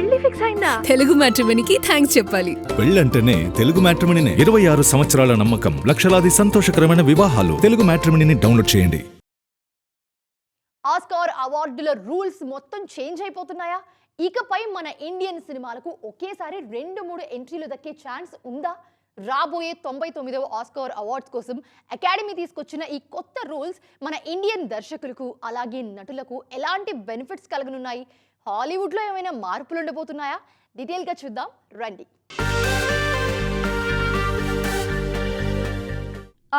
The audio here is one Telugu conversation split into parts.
పెళ్లి ఫిక్స్ అయిందా? తెలుగు మ్యాట్రిమోనీకి థ్యాంక్స్ చెప్పాలి. పెళ్ళంటేనే తెలుగు మ్యాట్రిమోనీనే. 26 సంవత్సరాల నమ్మకం, లక్షలాది సంతోషకరమైన వివాహాలు. తెలుగు మ్యాట్రిమోనీని డౌన్లోడ్ చేయండి. ఆస్కార్ అవార్డుల రూల్స్ మొత్తం చేంజ్ అయిపోతున్నాయా? ఇకపై మన ఇండియన్ సినిమాలకు ఒకేసారి 2-3 ఎంట్రీలు దక్కే ఛాన్స్ ఉందా? రాబోయే 99వ ఆస్కార్ అవార్డ్స్ కోసం అకాడమీ తీసుకొచ్చిన ఈ కొత్త రూల్స్ మన ఇండియన్ దర్శకులకు అలాగే నటులకు ఎలాంటి బెనిఫిట్స్ కలగనున్నాయి? హాలీవుడ్లో ఏమైనా మార్పులు ఉండబోతున్నాయా? డీటెయిల్గా చూద్దాం రండి.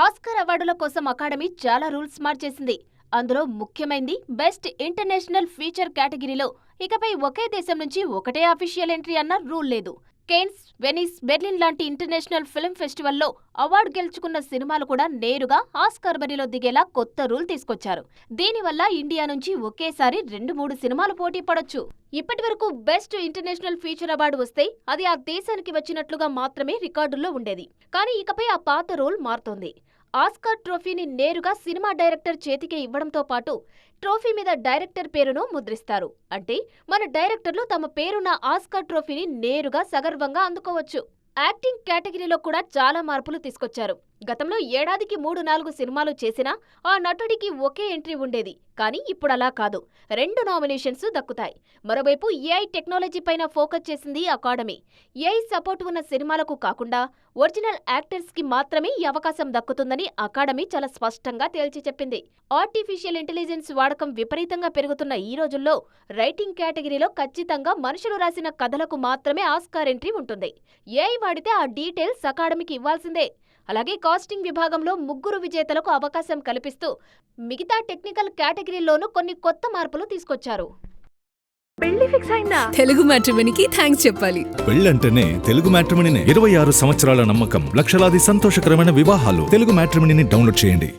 ఆస్కార్ అవార్డుల కోసం అకాడమీ చాలా రూల్స్ మార్చేసింది. అందులో ముఖ్యమైనది బెస్ట్ ఇంటర్నేషనల్ ఫీచర్ కేటగిరీలో ఇకపై ఒకే దేశం నుంచి ఒకటే అఫీషియల్ ఎంట్రీ అన్న రూల్ లేదు. కేన్స్, వెనిస్, బెర్లిన్ లాంటి ఇంటర్నేషనల్ ఫిల్మ్ ఫెస్టివల్లో అవార్డు గెలుచుకున్న సినిమాలు కూడా నేరుగా ఆస్కార్ బరిలో దిగేలా కొత్త రూల్ తీసుకొచ్చారు. దీనివల్ల ఇండియా నుంచి ఒకేసారి 2-3 సినిమాలు పోటీ పడొచ్చు. ఇప్పటివరకు బెస్ట్ ఇంటర్నేషనల్ ఫీచర్ అవార్డు వస్తే అది ఆ దేశానికి వచ్చినట్లుగా మాత్రమే రికార్డుల్లో ఉండేది. కానీ ఇకపై ఆ పాత రూల్ మారుతోంది. ఆస్కార్ ట్రోఫీని నేరుగా సినిమా డైరెక్టర్ చేతికే ఇవ్వడంతో పాటు ట్రోఫీ మీద డైరెక్టర్ పేరును ముద్రిస్తారు. అంటే మన డైరెక్టర్లు తమ పేరున్న ఆస్కార్ ట్రోఫీని నేరుగా సగర్వంగా అందుకోవచ్చు. యాక్టింగ్ కేటగిరీలో కూడా చాలా మార్పులు తీసుకొచ్చారు. గతంలో ఏడాదికి 3-4 సినిమాలు చేసినా ఆ నటుడికి ఒకే ఎంట్రీ ఉండేది. కానీ ఇప్పుడు అలా కాదు, 2 నామినేషన్స్ దక్కుతాయి. మరోవైపు ఏఐ టెక్నాలజీ పైన ఫోకస్ చేసింది అకాడమీ. ఏఐ సపోర్ట్ ఉన్న సినిమాలకు కాకుండా ఒరిజినల్ యాక్టర్స్ కి మాత్రమే ఈ అవకాశం దక్కుతుందని అకాడమీ చాలా స్పష్టంగా తేల్చి చెప్పింది. ఆర్టిఫిషియల్ ఇంటెలిజెన్స్ వాడకం విపరీతంగా పెరుగుతున్న ఈ రోజుల్లో రైటింగ్ కేటగిరీలో ఖచ్చితంగా మనుషులు రాసిన కథలకు మాత్రమే ఆస్కార్ ఎంట్రీ ఉంటుంది. ఏఐ వాడితే ఆ డీటెయిల్స్ అకాడమీకి ఇవ్వాల్సిందే. అలాగే కాస్టింగ్ విభాగంలో 3 విజేతలకు అవకాశం కల్పిస్తూ మిగతా టెక్నికల్ కేటగిరీల్లోనూ కొన్ని కొత్త మార్పులు తీసుకొచ్చారు. పెళ్లి ఫిక్స్ అయిందా? తెలుగు మ్యాట్రిమోనీకి థ్యాంక్స్ చెప్పాలి. పెళ్ళంటేనే తెలుగు మ్యాట్రిమోనీనే. 26 సంవత్సరాల నమ్మకం, లక్షలాది సంతోషకరమైన వివాహాలు. తెలుగు మ్యాట్రిమోనీని డౌన్లోడ్ చేయండి.